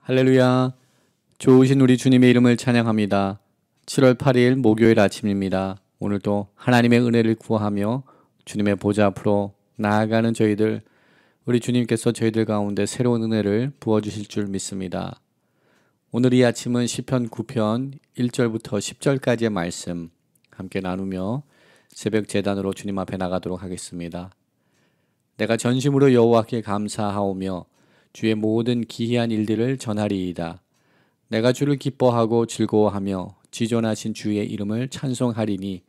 할렐루야. 좋으신 우리 주님의 이름을 찬양합니다. 7월 8일 목요일 아침입니다. 오늘도 하나님의 은혜를 구하며 주님의 보좌 앞으로 나아가는 저희들, 우리 주님께서 저희들 가운데 새로운 은혜를 부어주실 줄 믿습니다. 오늘 이 아침은 시편 9편 1절부터 10절까지의 말씀 함께 나누며 새벽 제단으로 주님 앞에 나가도록 하겠습니다. 내가 전심으로 여호와께 감사하오며 주의 모든 기이한 일들을 전하리이다. 내가 주를 기뻐하고 즐거워하며 지존하신 주의 이름을 찬송하리니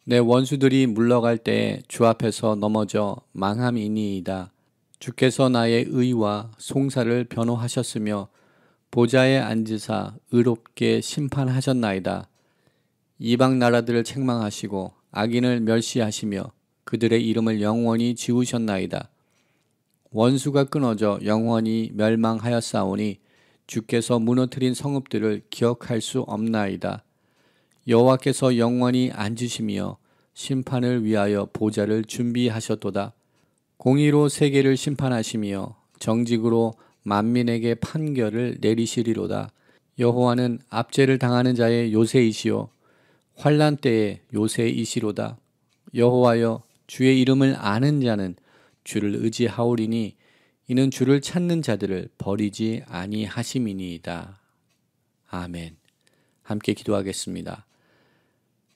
내 원수들이 물러갈 때에 주 앞에서 넘어져 망함이니이다. 주께서 나의 의와 송사를 변호하셨으며 보좌에 앉으사 의롭게 심판하셨나이다. 이방 나라들을 책망하시고 악인을 멸시하시며 그들의 이름을 영원히 지우셨나이다. 원수가 끊어져 영원히 멸망하였사오니 주께서 무너뜨린 성읍들을 기억할 수 없나이다. 여호와께서 영원히 앉으시며 심판을 위하여 보좌를 준비하셨도다. 공의로 세계를 심판하시며 정직으로 만민에게 판결을 내리시리로다. 여호와는 압제를 당하는 자의 요새이시요 환난 때의 요새이시로다. 여호와여, 주의 이름을 아는 자는 주를 의지하오리니 이는 주를 찾는 자들을 버리지 아니하심이니이다. 아멘. 함께 기도하겠습니다.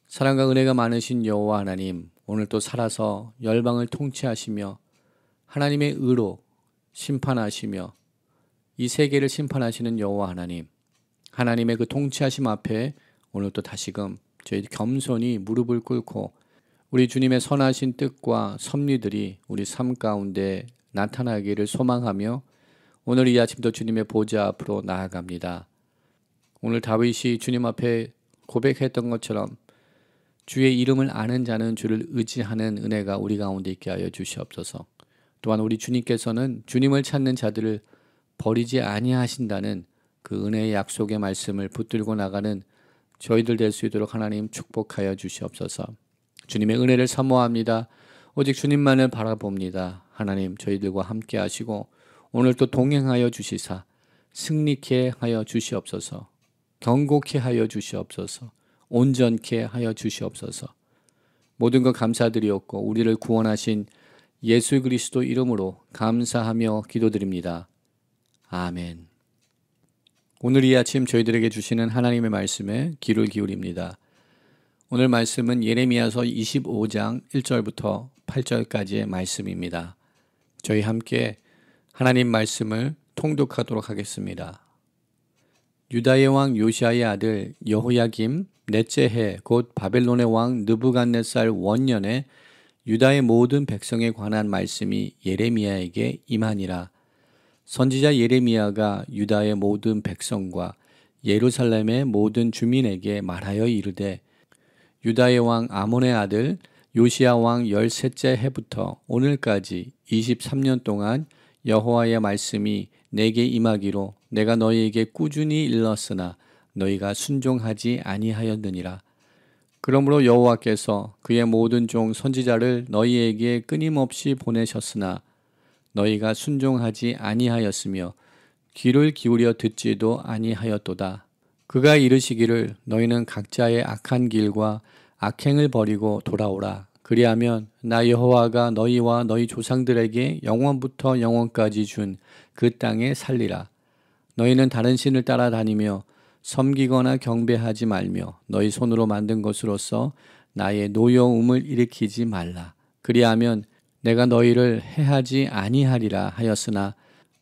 사랑과 은혜가 많으신 여호와 하나님, 오늘 또 살아서 열방을 통치하시며 하나님의 의로 심판하시며 이 세계를 심판하시는 여호와 하나님, 하나님의 그 통치하심 앞에 오늘 또 다시금 저희 겸손히 무릎을 꿇고 우리 주님의 선하신 뜻과 섭리들이 우리 삶 가운데 나타나기를 소망하며 오늘 이 아침도 주님의 보좌 앞으로 나아갑니다. 오늘 다윗이 주님 앞에 고백했던 것처럼 주의 이름을 아는 자는 주를 의지하는 은혜가 우리 가운데 있게 하여 주시옵소서. 또한 우리 주님께서는 주님을 찾는 자들을 버리지 아니하신다는 그 은혜의 약속의 말씀을 붙들고 나가는 저희들 될 수 있도록 하나님 축복하여 주시옵소서. 주님의 은혜를 사모합니다. 오직 주님만을 바라봅니다. 하나님 저희들과 함께 하시고 오늘 또 동행하여 주시사 승리케 하여 주시옵소서. 경고케 하여 주시옵소서. 온전케 하여 주시옵소서. 모든 것 감사드리옵고 우리를 구원하신 예수 그리스도 이름으로 감사하며 기도드립니다. 아멘. 오늘 이 아침 저희들에게 주시는 하나님의 말씀에 귀를 기울입니다. 오늘 말씀은 예레미야서 25장 1절부터 8절까지의 말씀입니다. 저희 함께 하나님 말씀을 통독하도록 하겠습니다. 유다의 왕 요시야의 아들 여호야김 넷째 해 곧 바벨론의 왕 느부갓네살 원년에 유다의 모든 백성에 관한 말씀이 예레미야에게 임하니라. 선지자 예레미야가 유다의 모든 백성과 예루살렘의 모든 주민에게 말하여 이르되 유다의 왕 아몬의 아들 요시야 왕 13째 해부터 오늘까지 23년 동안 여호와의 말씀이 내게 임하기로 내가 너희에게 꾸준히 일렀으나 너희가 순종하지 아니하였느니라. 그러므로 여호와께서 그의 모든 종 선지자를 너희에게 끊임없이 보내셨으나 너희가 순종하지 아니하였으며 귀를 기울여 듣지도 아니하였도다. 그가 이르시기를 너희는 각자의 악한 길과 악행을 버리고 돌아오라. 그리하면 나 여호와가 너희와 너희 조상들에게 영원부터 영원까지 준 그 땅에 살리라. 너희는 다른 신을 따라다니며 섬기거나 경배하지 말며 너희 손으로 만든 것으로서 나의 노여움을 일으키지 말라. 그리하면 내가 너희를 해하지 아니하리라 하였으나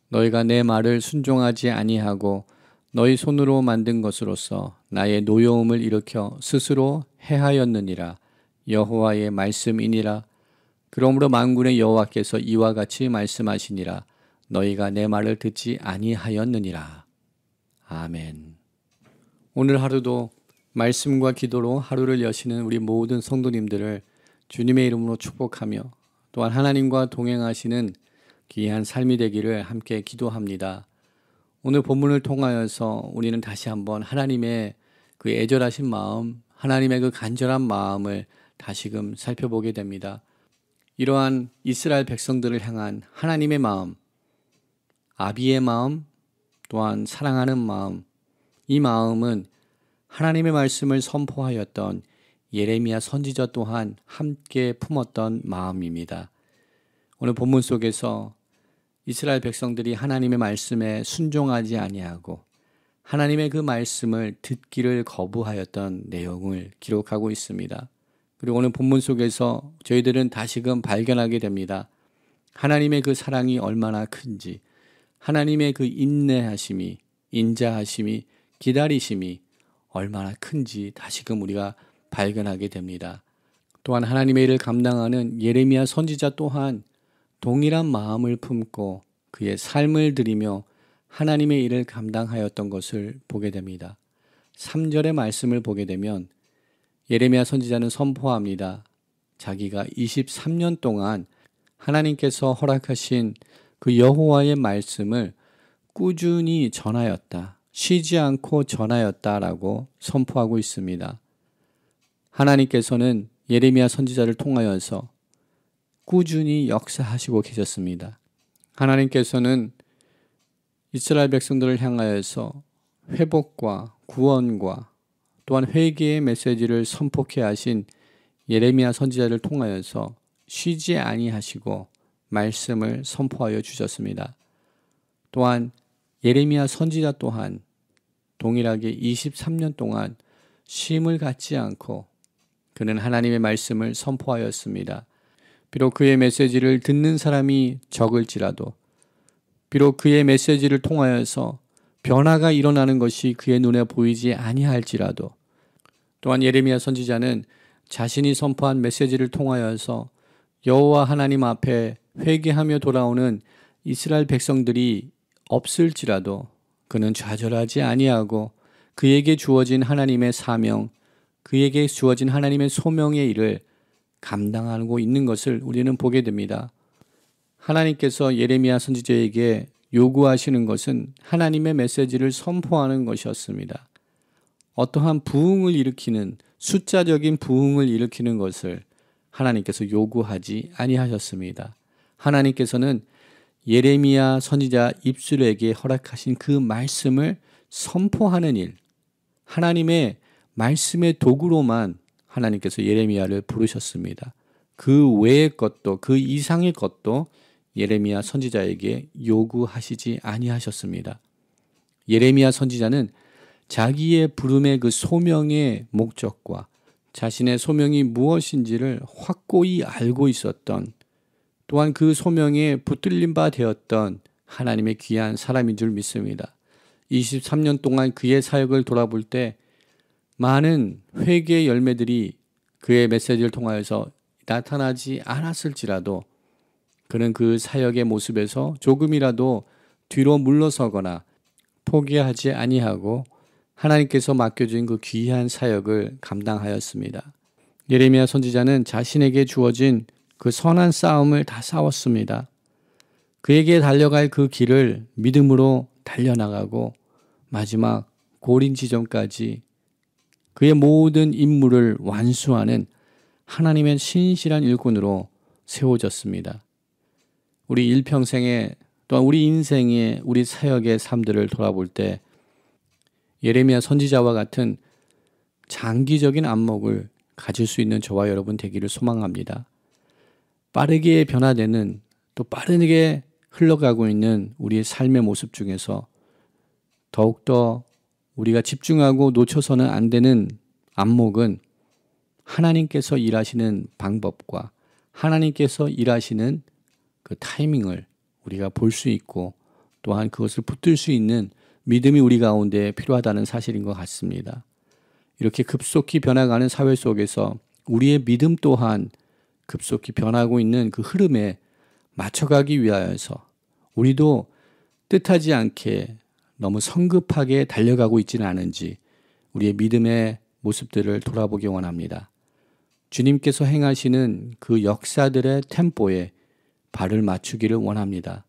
너희가 내 말을 순종하지 아니하고 너희 손으로 만든 것으로서 나의 노여움을 일으켜 스스로 해하였느니라. 여호와의 말씀이니라. 그러므로 만군의 여호와께서 이와 같이 말씀하시니라. 너희가 내 말을 듣지 아니하였느니라. 아멘. 오늘 하루도 말씀과 기도로 하루를 여시는 우리 모든 성도님들을 주님의 이름으로 축복하며 또한 하나님과 동행하시는 귀한 삶이 되기를 함께 기도합니다. 오늘 본문을 통하여서 우리는 다시 한번 하나님의 그 애절하신 마음, 하나님의 그 간절한 마음을 다시금 살펴보게 됩니다. 이러한 이스라엘 백성들을 향한 하나님의 마음, 아비의 마음, 또한 사랑하는 마음, 이 마음은 하나님의 말씀을 선포하였던 예레미야 선지자 또한 함께 품었던 마음입니다. 오늘 본문 속에서 이스라엘 백성들이 하나님의 말씀에 순종하지 아니하고 하나님의 그 말씀을 듣기를 거부하였던 내용을 기록하고 있습니다. 그리고 오늘 본문 속에서 저희들은 다시금 발견하게 됩니다. 하나님의 그 사랑이 얼마나 큰지, 하나님의 그 인내하심이, 인자하심이, 기다리심이 얼마나 큰지 다시금 우리가 발견하게 됩니다. 또한 하나님의 일을 감당하는 예레미야 선지자 또한 동일한 마음을 품고 그의 삶을 드리며 하나님의 일을 감당하였던 것을 보게 됩니다. 3절의 말씀을 보게 되면 예레미야 선지자는 선포합니다. 자기가 23년 동안 하나님께서 허락하신 그 여호와의 말씀을 꾸준히 전하였다. 쉬지 않고 전하였다라고 선포하고 있습니다. 하나님께서는 예레미야 선지자를 통하여서 꾸준히 역사하시고 계셨습니다. 하나님께서는 이스라엘 백성들을 향하여서 회복과 구원과 또한 회개의 메시지를 선포케 하신 예레미야 선지자를 통하여서 쉬지 아니하시고 말씀을 선포하여 주셨습니다. 또한 예레미야 선지자 또한 동일하게 23년 동안 쉼을 갖지 않고 그는 하나님의 말씀을 선포하였습니다. 비록 그의 메시지를 듣는 사람이 적을지라도, 비록 그의 메시지를 통하여서 변화가 일어나는 것이 그의 눈에 보이지 아니할지라도, 또한 예레미야 선지자는 자신이 선포한 메시지를 통하여서 여호와 하나님 앞에 회개하며 돌아오는 이스라엘 백성들이 없을지라도 그는 좌절하지 아니하고 그에게 주어진 하나님의 사명, 그에게 주어진 하나님의 소명의 일을 감당하고 있는 것을 우리는 보게 됩니다. 하나님께서 예레미야 선지자에게 요구하시는 것은 하나님의 메시지를 선포하는 것이었습니다. 어떠한 부흥을 일으키는, 숫자적인 부흥을 일으키는 것을 하나님께서 요구하지 아니하셨습니다. 하나님께서는 예레미야 선지자 입술에게 허락하신 그 말씀을 선포하는 일, 하나님의 말씀의 도구로만 하나님께서 예레미야를 부르셨습니다. 그 외의 것도, 그 이상의 것도 예레미야 선지자에게 요구하시지 아니하셨습니다. 예레미야 선지자는 자기의 부름의 그 소명의 목적과 자신의 소명이 무엇인지를 확고히 알고 있었던, 또한 그 소명에 붙들림 바 되었던 하나님의 귀한 사람인 줄 믿습니다. 23년 동안 그의 사역을 돌아볼 때 많은 회개의 열매들이 그의 메시지를 통하여서 나타나지 않았을지라도 그는 그 사역의 모습에서 조금이라도 뒤로 물러서거나 포기하지 아니하고 하나님께서 맡겨준 그 귀한 사역을 감당하였습니다. 예레미야 선지자는 자신에게 주어진 그 선한 싸움을 다 싸웠습니다. 그에게 달려갈 그 길을 믿음으로 달려나가고 마지막 고린 지점까지 그의 모든 임무를 완수하는 하나님의 신실한 일꾼으로 세워졌습니다. 우리 일평생에, 또한 우리 인생의, 우리 사역의 삶들을 돌아볼 때 예레미야 선지자와 같은 장기적인 안목을 가질 수 있는 저와 여러분 되기를 소망합니다. 빠르게 변화되는, 또 빠르게 흘러가고 있는 우리의 삶의 모습 중에서 더욱더 우리가 집중하고 놓쳐서는 안 되는 안목은 하나님께서 일하시는 방법과 하나님께서 일하시는 그 타이밍을 우리가 볼 수 있고 또한 그것을 붙들 수 있는 믿음이 우리 가운데 필요하다는 사실인 것 같습니다. 이렇게 급속히 변화가는 사회 속에서 우리의 믿음 또한 급속히 변하고 있는 그 흐름에 맞춰가기 위하여서 우리도 뜻하지 않게 너무 성급하게 달려가고 있지는 않은지 우리의 믿음의 모습들을 돌아보기 원합니다. 주님께서 행하시는 그 역사들의 템포에 발을 맞추기를 원합니다.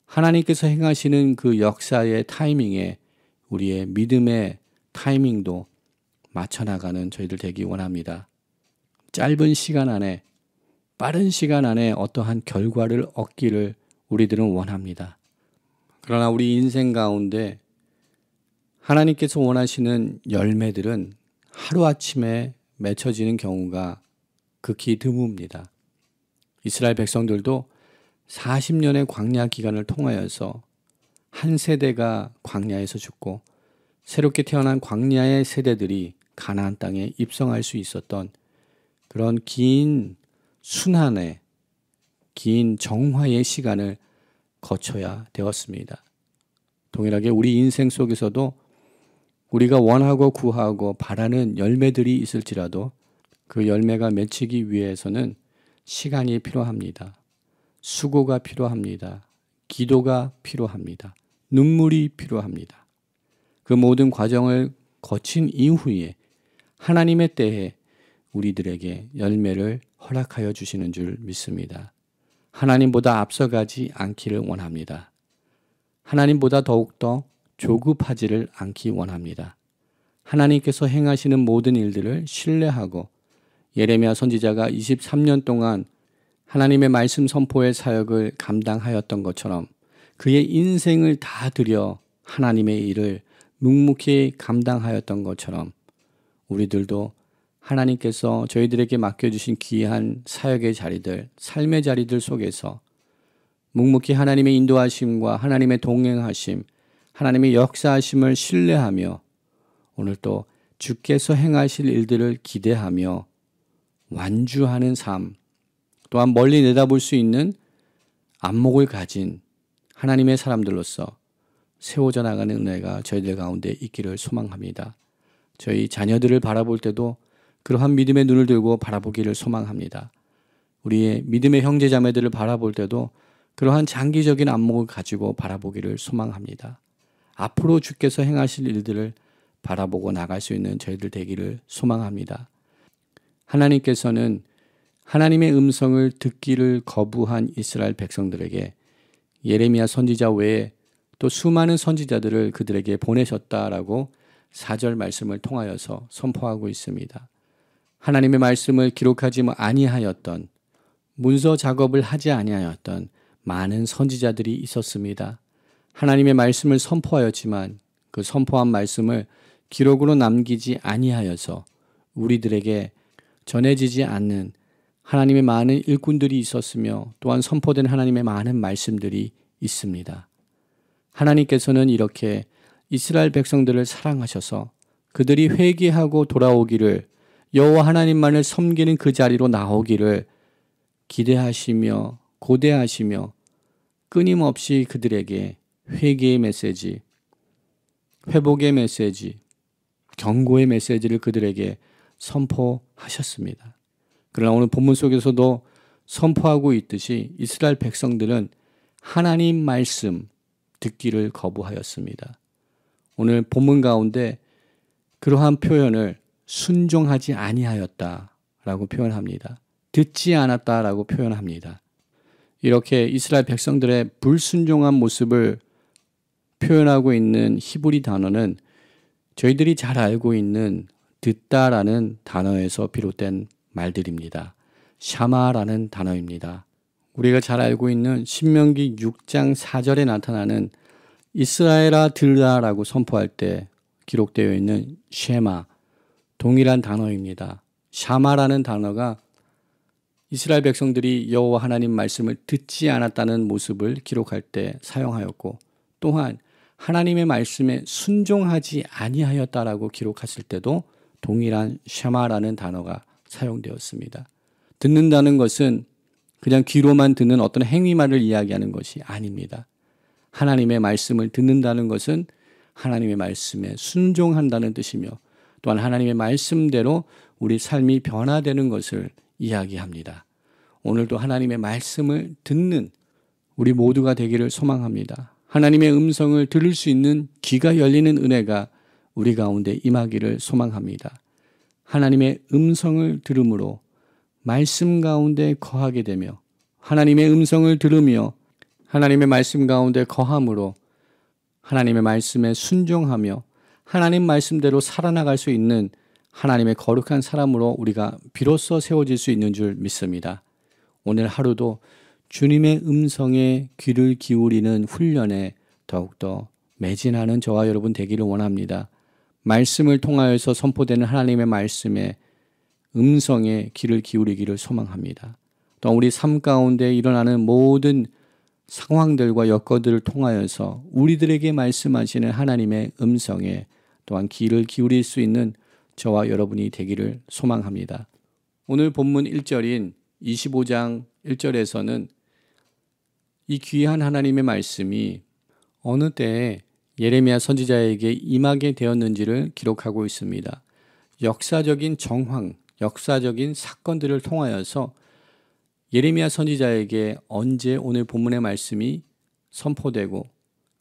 하나님께서 행하시는 그 역사의 타이밍에 우리의 믿음의 타이밍도 맞춰나가는 저희들 되기 원합니다. 짧은 시간 안에, 빠른 시간 안에 어떠한 결과를 얻기를 우리들은 원합니다. 그러나 우리 인생 가운데 하나님께서 원하시는 열매들은 하루아침에 맺혀지는 경우가 극히 드뭅니다. 이스라엘 백성들도 40년의 광야 기간을 통하여서 한 세대가 광야에서 죽고 새롭게 태어난 광야의 세대들이 가나안 땅에 입성할 수 있었던 그런 긴 순환의 긴 정화의 시간을 거쳐야 되었습니다. 동일하게 우리 인생 속에서도 우리가 원하고 구하고 바라는 열매들이 있을지라도 그 열매가 맺히기 위해서는 시간이 필요합니다. 수고가 필요합니다. 기도가 필요합니다. 눈물이 필요합니다. 그 모든 과정을 거친 이후에 하나님의 때에 우리들에게 열매를 허락하여 주시는 줄 믿습니다. 하나님보다 앞서가지 않기를 원합니다. 하나님보다 더욱더 조급하지를 않기 원합니다. 하나님께서 행하시는 모든 일들을 신뢰하고 예레미야 선지자가 23년 동안 하나님의 말씀 선포의 사역을 감당하였던 것처럼 그의 인생을 다 들여 하나님의 일을 묵묵히 감당하였던 것처럼 우리들도 하나님께서 저희들에게 맡겨주신 귀한 사역의 자리들, 삶의 자리들 속에서 묵묵히 하나님의 인도하심과 하나님의 동행하심, 하나님의 역사하심을 신뢰하며 오늘 또 주께서 행하실 일들을 기대하며 완주하는 삶, 또한 멀리 내다볼 수 있는 안목을 가진 하나님의 사람들로서 세워져 나가는 은혜가 저희들 가운데 있기를 소망합니다. 저희 자녀들을 바라볼 때도 그러한 믿음의 눈을 들고 바라보기를 소망합니다. 우리의 믿음의 형제 자매들을 바라볼 때도 그러한 장기적인 안목을 가지고 바라보기를 소망합니다. 앞으로 주께서 행하실 일들을 바라보고 나갈 수 있는 저희들 되기를 소망합니다. 하나님께서는 하나님의 음성을 듣기를 거부한 이스라엘 백성들에게 예레미야 선지자 외에 또 수많은 선지자들을 그들에게 보내셨다라고 4절 말씀을 통하여서 선포하고 있습니다. 하나님의 말씀을 기록하지 아니하였던 문서 작업을 하지 아니하였던 많은 선지자들이 있었습니다. 하나님의 말씀을 선포하였지만 그 선포한 말씀을 기록으로 남기지 아니하여서 우리들에게 전해지지 않는 하나님의 많은 일꾼들이 있었으며 또한 선포된 하나님의 많은 말씀들이 있습니다. 하나님께서는 이렇게 이스라엘 백성들을 사랑하셔서 그들이 회개하고 돌아오기를 여호와 하나님만을 섬기는 그 자리로 나오기를 기대하시며 고대하시며 끊임없이 그들에게 회개의 메시지, 회복의 메시지, 경고의 메시지를 그들에게 선포하셨습니다. 그러나 오늘 본문 속에서도 선포하고 있듯이 이스라엘 백성들은 하나님 말씀 듣기를 거부하였습니다. 오늘 본문 가운데 그러한 표현을 순종하지 아니하였다라고 표현합니다. 듣지 않았다라고 표현합니다. 이렇게 이스라엘 백성들의 불순종한 모습을 표현하고 있는 히브리 단어는 저희들이 잘 알고 있는 듣다라는 단어에서 비롯된 말들입니다. 샤마라는 단어입니다. 우리가 잘 알고 있는 신명기 6장 4절에 나타나는 이스라엘아 들으라라고 선포할 때 기록되어 있는 쉐마, 동일한 단어입니다. 샤마라는 단어가 이스라엘 백성들이 여호와 하나님 말씀을 듣지 않았다는 모습을 기록할 때 사용하였고 또한 하나님의 말씀에 순종하지 아니하였다라고 기록했을 때도 동일한 샤마라는 단어가 사용되었습니다. 듣는다는 것은 그냥 귀로만 듣는 어떤 행위만을 이야기하는 것이 아닙니다. 하나님의 말씀을 듣는다는 것은 하나님의 말씀에 순종한다는 뜻이며 또한 하나님의 말씀대로 우리 삶이 변화되는 것을 이야기합니다. 오늘도 하나님의 말씀을 듣는 우리 모두가 되기를 소망합니다. 하나님의 음성을 들을 수 있는 귀가 열리는 은혜가 우리 가운데 임하기를 소망합니다. 하나님의 음성을 들음으로 말씀 가운데 거하게 되며 하나님의 음성을 들으며 하나님의 말씀 가운데 거함으로 하나님의 말씀에 순종하며 하나님 말씀대로 살아나갈 수 있는 하나님의 거룩한 사람으로 우리가 비로소 세워질 수 있는 줄 믿습니다. 오늘 하루도 주님의 음성에 귀를 기울이는 훈련에 더욱더 매진하는 저와 여러분 되기를 원합니다. 말씀을 통하여서 선포되는 하나님의 말씀에 음성에 귀를 기울이기를 소망합니다. 또 우리 삶 가운데 일어나는 모든 상황들과 여건들을 통하여서 우리들에게 말씀하시는 하나님의 음성에 또한 귀를 기울일 수 있는 저와 여러분이 되기를 소망합니다. 오늘 본문 1절인 25장 1절에서는 이 귀한 하나님의 말씀이 어느 때에 예레미야 선지자에게 임하게 되었는지를 기록하고 있습니다. 역사적인 정황, 역사적인 사건들을 통하여서 예레미야 선지자에게 언제 오늘 본문의 말씀이 선포되고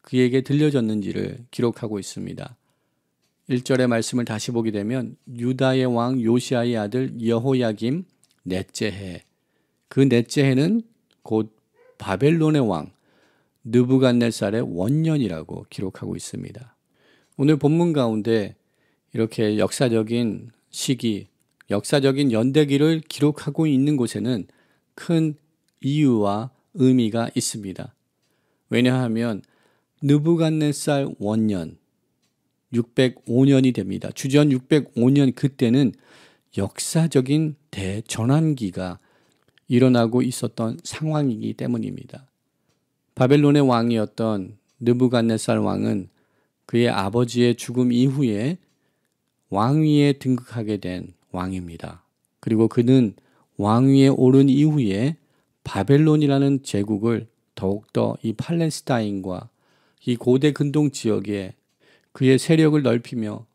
그에게 들려졌는지를 기록하고 있습니다. 1절의 말씀을 다시 보게 되면 유다의 왕 요시아의 아들 여호야김 넷째 해, 그 넷째 해는 곧 바벨론의 왕 느부갓네살의 원년이라고 기록하고 있습니다. 오늘 본문 가운데 이렇게 역사적인 시기, 역사적인 연대기를 기록하고 있는 곳에는 큰 이유와 의미가 있습니다. 왜냐하면 느부갓네살 원년 605년이 됩니다. 주전 605년 그때는 역사적인 대전환기가 일어나고 있었던 상황이기 때문입니다. 바벨론의 왕이었던 느부갓네살 왕은 그의 아버지의 죽음 이후에 왕위에 등극하게 된 왕입니다. 그리고 그는 왕위에 오른 이후에 바벨론이라는 제국을 더욱더 이 팔레스타인과 이 고대 근동 지역에 그의 세력을 넓히며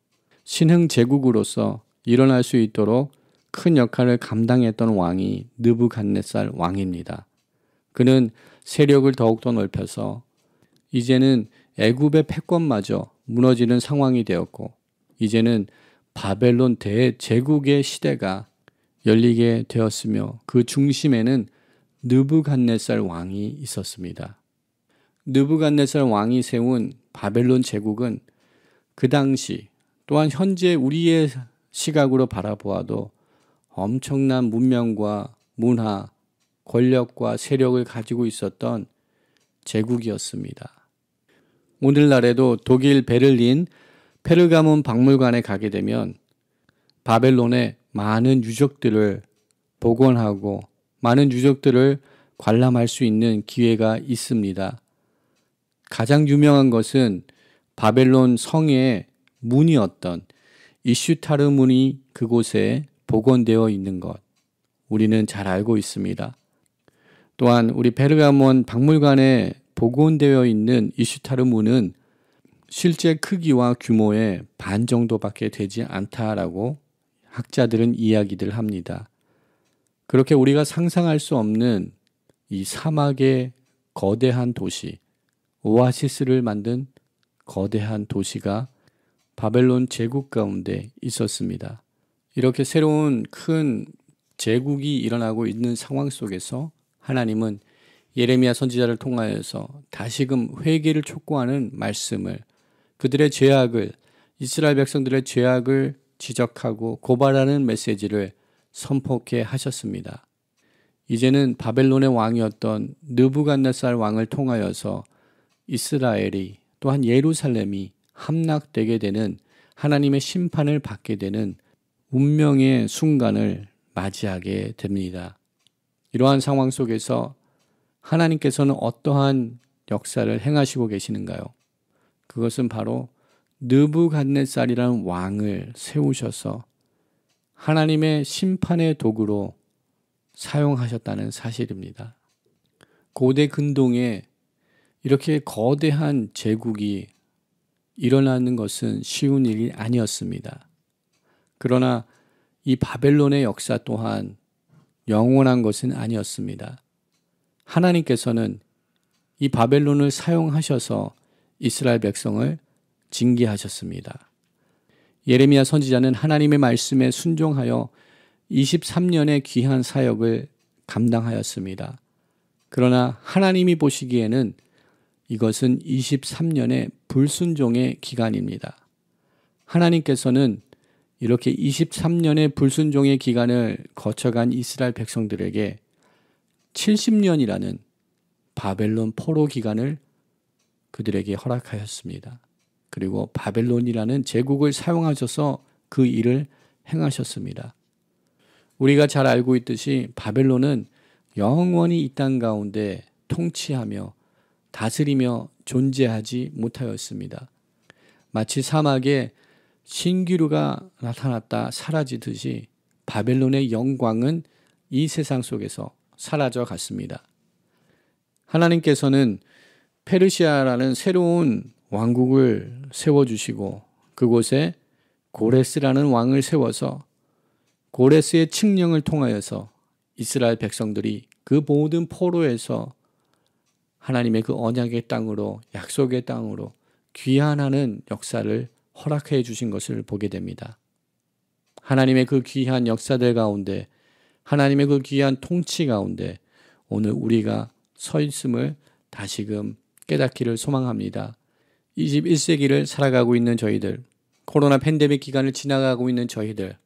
신흥 제국으로서 일어날 수 있도록 큰 역할을 감당했던 왕이 느부갓네살 왕입니다. 그는 세력을 더욱더 넓혀서 이제는 애굽의 패권마저 무너지는 상황이 되었고 이제는 바벨론 대제국의 시대가 열리게 되었으며 그 중심에는 느부갓네살 왕이 있었습니다. 느부갓네살 왕이 세운 바벨론 제국은 그 당시 또한 현재 우리의 시각으로 바라보아도 엄청난 문명과 문화, 권력과 세력을 가지고 있었던 제국이었습니다. 오늘날에도 독일 베를린 페르가몬 박물관에 가게 되면 바벨론의 많은 유적들을 복원하고 많은 유적들을 관람할 수 있는 기회가 있습니다. 가장 유명한 것은 바벨론 성의 문이었던 이슈타르 문이 그곳에 복원되어 있는 것, 우리는 잘 알고 있습니다. 또한 우리 페르가몬 박물관에 복원되어 있는 이슈타르 문은 실제 크기와 규모의 반 정도밖에 되지 않다라고 학자들은 이야기들 합니다. 그렇게 우리가 상상할 수 없는 이 사막의 거대한 도시, 오아시스를 만든 거대한 도시가 바벨론 제국 가운데 있었습니다. 이렇게 새로운 큰 제국이 일어나고 있는 상황 속에서 하나님은 예레미야 선지자를 통하여서 다시금 회개를 촉구하는 말씀을, 그들의 죄악을, 이스라엘 백성들의 죄악을 지적하고 고발하는 메시지를 선포케 하셨습니다. 이제는 바벨론의 왕이었던 느부갓네살 왕을 통하여서 이스라엘이 또한 예루살렘이 함락되게 되는 하나님의 심판을 받게 되는 운명의 순간을 맞이하게 됩니다. 이러한 상황 속에서 하나님께서는 어떠한 역사를 행하시고 계시는가요? 그것은 바로 느부갓네살이라는 왕을 세우셔서 하나님의 심판의 도구로 사용하셨다는 사실입니다. 고대 근동에 이렇게 거대한 제국이 일어나는 것은 쉬운 일이 아니었습니다. 그러나 이 바벨론의 역사 또한 영원한 것은 아니었습니다. 하나님께서는 이 바벨론을 사용하셔서 이스라엘 백성을 징계하셨습니다. 예레미야 선지자는 하나님의 말씀에 순종하여 23년의 귀한 사역을 감당하였습니다. 그러나 하나님이 보시기에는 이것은 23년의 불순종의 기간입니다. 하나님께서는 이렇게 23년의 불순종의 기간을 거쳐간 이스라엘 백성들에게 70년이라는 바벨론 포로 기간을 그들에게 허락하였습니다. 그리고 바벨론이라는 제국을 사용하셔서 그 일을 행하셨습니다. 우리가 잘 알고 있듯이 바벨론은 영원히 이 땅 가운데 통치하며 다스리며 존재하지 못하였습니다. 마치 사막에 신기루가 나타났다 사라지듯이 바벨론의 영광은 이 세상 속에서 사라져 갔습니다. 하나님께서는 페르시아라는 새로운 왕국을 세워주시고 그곳에 고레스라는 왕을 세워서 고레스의 칙령을 통하여서 이스라엘 백성들이 그 모든 포로에서 하나님의 그 언약의 땅으로 약속의 땅으로 귀환하는 역사를 허락해 주신 것을 보게 됩니다. 하나님의 그 귀한 역사들 가운데 하나님의 그 귀한 통치 가운데 오늘 우리가 서 있음을 다시금 깨닫기를 소망합니다. 21세기를 살아가고 있는 저희들, 코로나 팬데믹 기간을 지나가고 있는 저희들,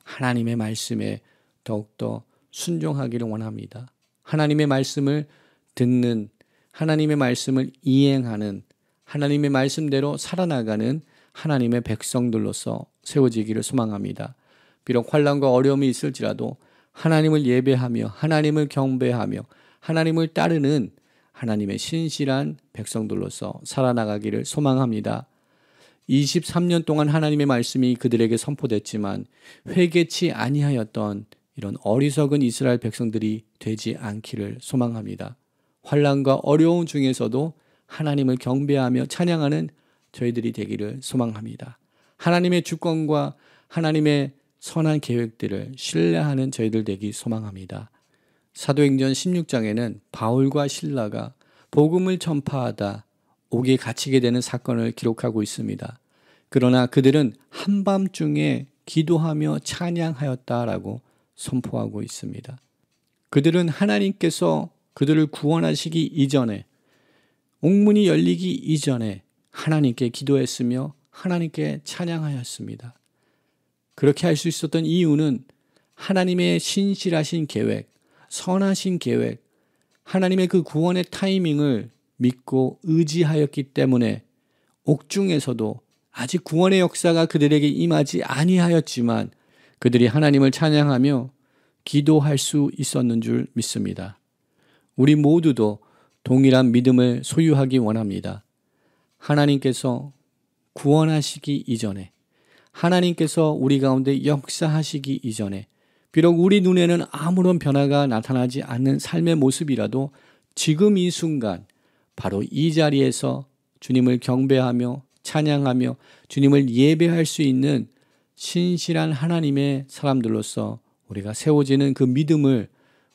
하나님의 말씀에 더욱더 순종하기를 원합니다. 하나님의 말씀을 듣는, 하나님의 말씀을 이행하는, 하나님의 말씀대로 살아나가는 하나님의 백성들로서 세워지기를 소망합니다. 비록 환난과 어려움이 있을지라도 하나님을 예배하며 하나님을 경배하며 하나님을 따르는 하나님의 신실한 백성들로서 살아나가기를 소망합니다. 23년 동안 하나님의 말씀이 그들에게 선포됐지만 회개치 아니하였던 이런 어리석은 이스라엘 백성들이 되지 않기를 소망합니다. 환난과 어려움 중에서도 하나님을 경배하며 찬양하는 저희들이 되기를 소망합니다. 하나님의 주권과 하나님의 선한 계획들을 신뢰하는 저희들 되기 소망합니다. 사도행전 16장에는 바울과 실라가 복음을 전파하다 옥에 갇히게 되는 사건을 기록하고 있습니다. 그러나 그들은 한밤중에 기도하며 찬양하였다라고 선포하고 있습니다. 그들은 하나님께서 그들을 구원하시기 이전에, 옥문이 열리기 이전에 하나님께 기도했으며 하나님께 찬양하였습니다. 그렇게 할 수 있었던 이유는 하나님의 신실하신 계획, 선하신 계획, 하나님의 그 구원의 타이밍을 믿고 의지하였기 때문에 옥중에서도 아직 구원의 역사가 그들에게 임하지 아니하였지만 그들이 하나님을 찬양하며 기도할 수 있었는 줄 믿습니다. 우리 모두도 동일한 믿음을 소유하기 원합니다. 하나님께서 구원하시기 이전에, 하나님께서 우리 가운데 역사하시기 이전에, 비록 우리 눈에는 아무런 변화가 나타나지 않는 삶의 모습이라도 지금 이 순간 바로 이 자리에서 주님을 경배하며 찬양하며 주님을 예배할 수 있는 신실한 하나님의 사람들로서 우리가 세워지는 그 믿음을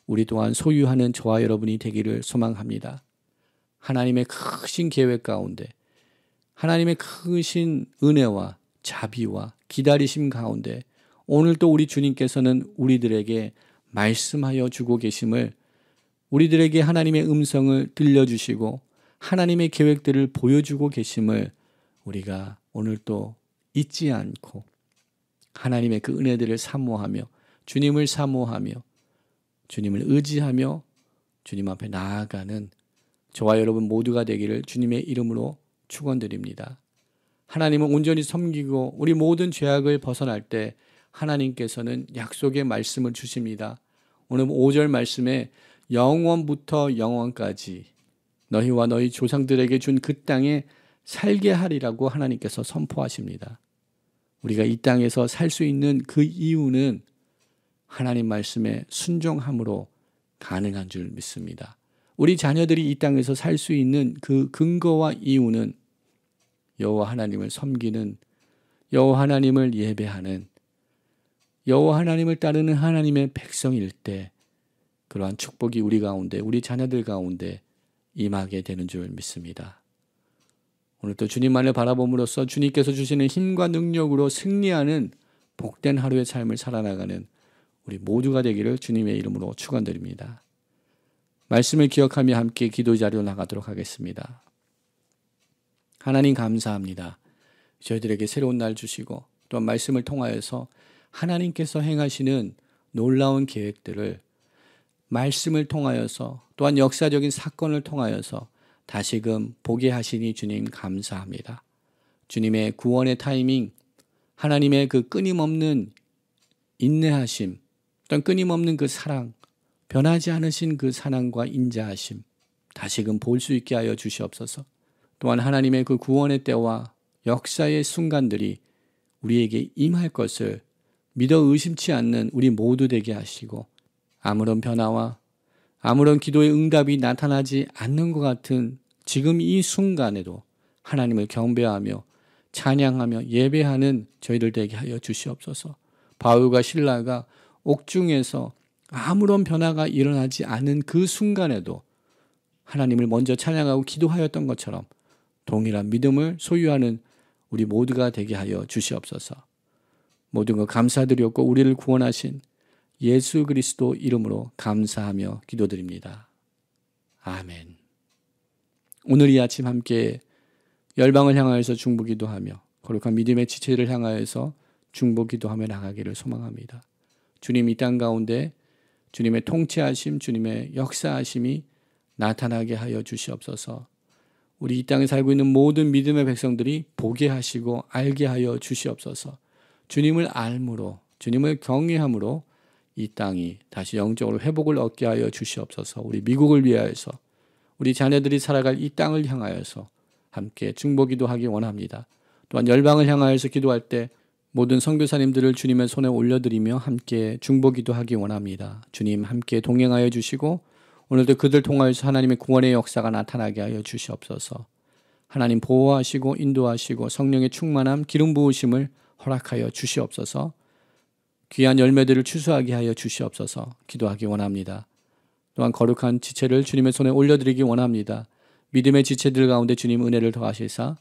우리 또한 소유하는 저와 여러분이 되기를 소망합니다. 하나님의 크신 계획 가운데, 하나님의 크신 은혜와 자비와 기다리심 가운데 오늘도 우리 주님께서는 우리들에게 말씀하여 주고 계심을, 우리들에게 하나님의 음성을 들려주시고 하나님의 계획들을 보여주고 계심을 우리가 오늘도 잊지 않고 하나님의 그 은혜들을 사모하며 주님을 사모하며 주님을 의지하며 주님 앞에 나아가는 저와 여러분 모두가 되기를 주님의 이름으로 축원드립니다. 하나님은 온전히 섬기고 우리 모든 죄악을 벗어날 때 하나님께서는 약속의 말씀을 주십니다. 오늘 5절 말씀에 영원부터 영원까지 너희와 너희 조상들에게 준 그 땅에 살게 하리라고 하나님께서 선포하십니다. 우리가 이 땅에서 살 수 있는 그 이유는 하나님 말씀에 순종함으로 가능한 줄 믿습니다. 우리 자녀들이 이 땅에서 살 수 있는 그 근거와 이유는 여호와 하나님을 섬기는, 여호와 하나님을 예배하는, 여호와 하나님을 따르는 하나님의 백성일 때 그러한 축복이 우리 가운데, 우리 자녀들 가운데 임하게 되는 줄 믿습니다. 오늘 또 주님만을 바라봄으로써 주님께서 주시는 힘과 능력으로 승리하는 복된 하루의 삶을 살아나가는 우리 모두가 되기를 주님의 이름으로 축원드립니다. 말씀을 기억하며 함께 기도 자리로 나가도록 하겠습니다. 하나님 감사합니다. 저희들에게 새로운 날 주시고 또한 말씀을 통하여서 하나님께서 행하시는 놀라운 계획들을 말씀을 통하여서 또한 역사적인 사건을 통하여서 다시금 보게 하시니 주님 감사합니다. 주님의 구원의 타이밍, 하나님의 그 끊임없는 인내하심, 또한 끊임없는 그 사랑, 변하지 않으신 그 사랑과 인자하심 다시금 볼 수 있게 하여 주시옵소서. 또한 하나님의 그 구원의 때와 역사의 순간들이 우리에게 임할 것을 믿어 의심치 않는 우리 모두 되게 하시고, 아무런 변화와 아무런 기도의 응답이 나타나지 않는 것 같은 지금 이 순간에도 하나님을 경배하며 찬양하며 예배하는 저희들 되게 하여 주시옵소서. 바울과 실라가 옥중에서 아무런 변화가 일어나지 않은 그 순간에도 하나님을 먼저 찬양하고 기도하였던 것처럼 동일한 믿음을 소유하는 우리 모두가 되게 하여 주시옵소서. 모든 것 감사드렸고 우리를 구원하신 예수 그리스도 이름으로 감사하며 기도드립니다. 아멘. 오늘 이 아침 함께 열방을 향하여서 중보기도하며 거룩한 믿음의 지체를 향하여서 중보기도하며 나가기를 소망합니다. 주님, 이 땅 가운데 주님의 통치하심, 주님의 역사하심이 나타나게 하여 주시옵소서. 우리 이 땅에 살고 있는 모든 믿음의 백성들이 보게 하시고 알게 하여 주시옵소서. 주님을 알므로, 주님을 경외함으로 이 땅이 다시 영적으로 회복을 얻게 하여 주시옵소서. 우리 미국을 위하여서, 우리 자녀들이 살아갈 이 땅을 향하여서 함께 중보기도하기 원합니다. 또한 열방을 향하여서 기도할 때 모든 선교사님들을 주님의 손에 올려드리며 함께 중보기도하기 원합니다. 주님 함께 동행하여 주시고 오늘도 그들 통하여서 하나님의 구원의 역사가 나타나게 하여 주시옵소서. 하나님 보호하시고 인도하시고 성령의 충만함, 기름 부으심을 허락하여 주시옵소서. 귀한 열매들을 추수하게 하여 주시옵소서. 기도하기 원합니다. 또한 거룩한 지체를 주님의 손에 올려드리기 원합니다. 믿음의 지체들 가운데 주님 은혜를 더하시사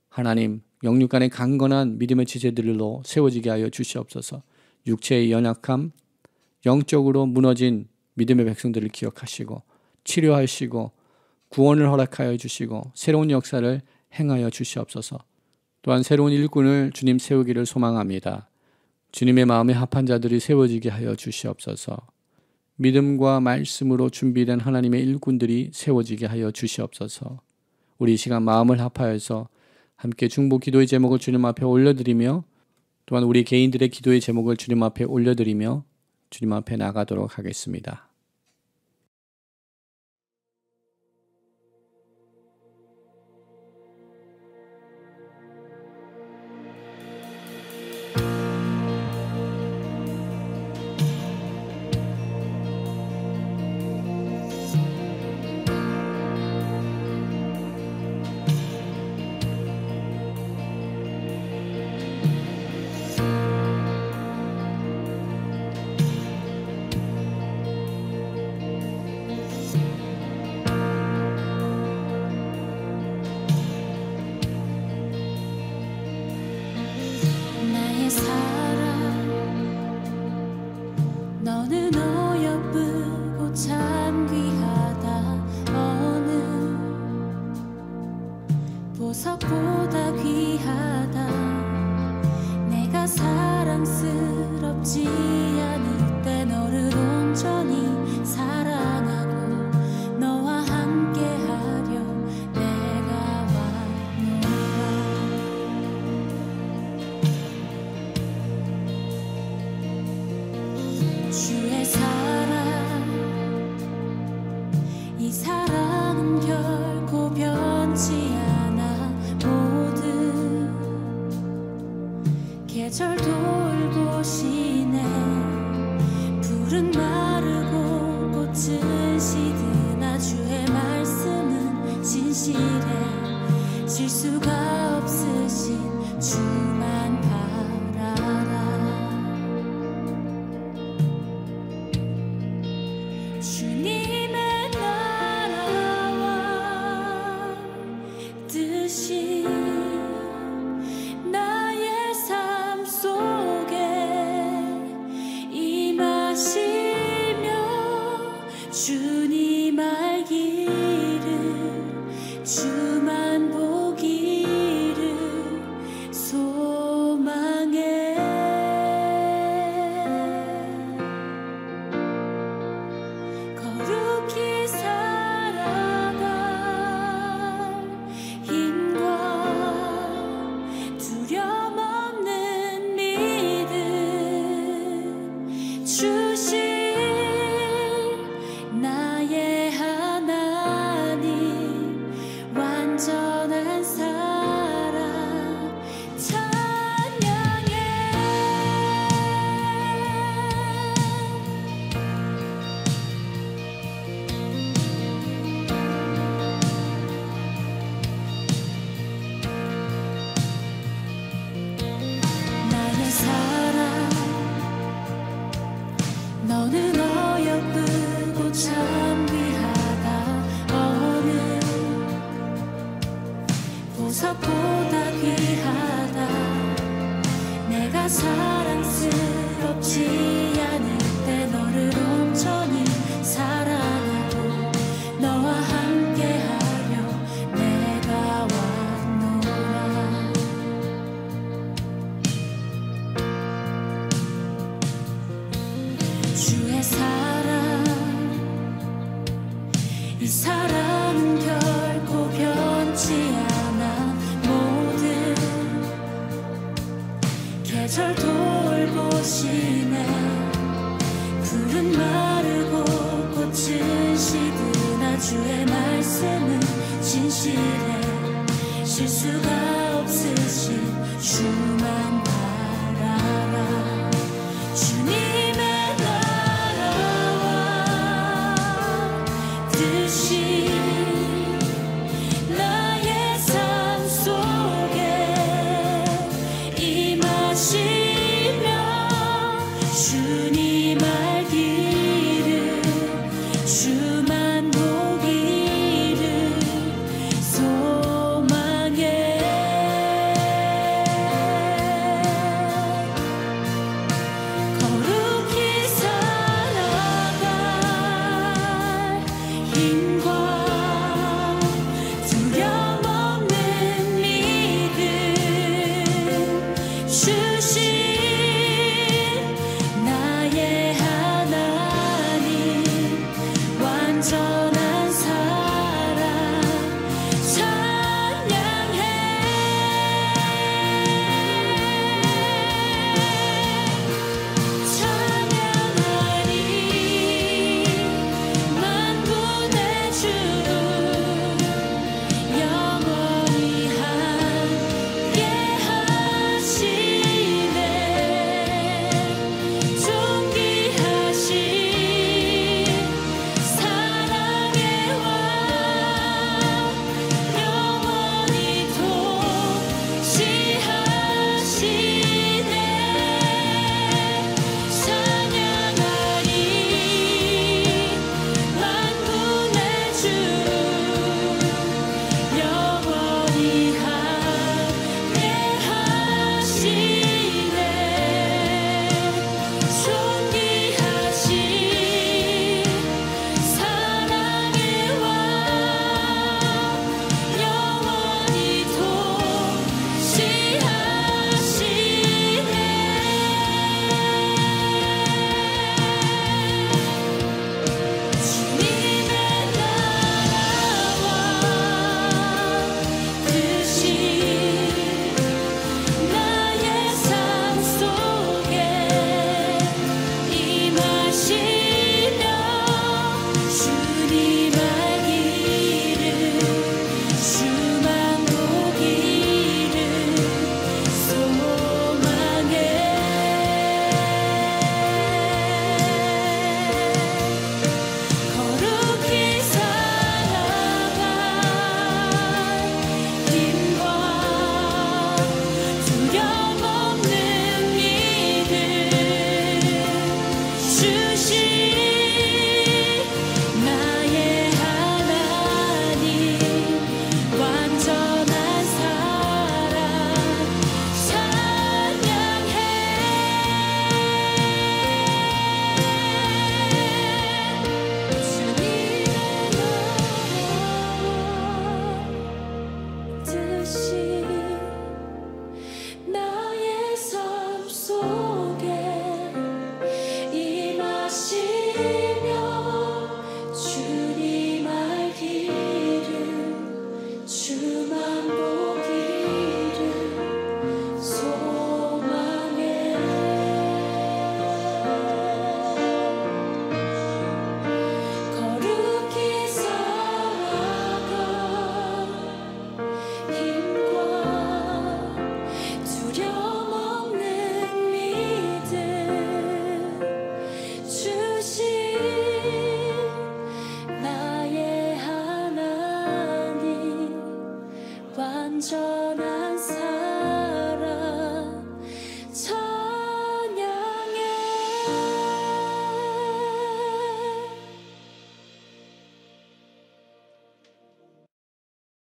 하나님 영육간의 강건한 믿음의 지체들로 세워지게 하여 주시옵소서. 육체의 연약함, 영적으로 무너진 믿음의 백성들을 기억하시고 치료하시고 구원을 허락하여 주시고 새로운 역사를 행하여 주시옵소서. 또한 새로운 일꾼을 주님 세우기를 소망합니다. 주님의 마음에 합한 자들이 세워지게 하여 주시옵소서. 믿음과 말씀으로 준비된 하나님의 일꾼들이 세워지게 하여 주시옵소서. 우리 이 시간 마음을 합하여서 함께 중보 기도의 제목을 주님 앞에 올려드리며 또한 우리 개인들의 기도의 제목을 주님 앞에 올려드리며 주님 앞에 나가도록 하겠습니다. 너는 어여쁘고 참 귀하다. 어느 보석보다 귀하다. 내가 사랑스럽지 않을 때 너를 온전히 사랑하고 너와 함께하려 내가 왔노라. 주의 사랑, 이 사랑은 결코 변치 않아. 모든 계절 돌보시네. 풀은 마르고 꽃은 시드나 주의 말씀은 진실해. 실수가 없으신 주만 바라라. 주님의 나라와 뜻이 나의 삶 속에 임하시며 주님 알기를 주만 보기를 사랑스럽지 않을 때 너를 온전히 사랑하고 너와 함께하려 내가 왔노라. 주의 사랑, 이 사랑은 결코 변치 않아. 모든 계절 돌보시네. 푸른 마르고 꽃은 시드나 주의 말씀은 진실해. 실수가 없으신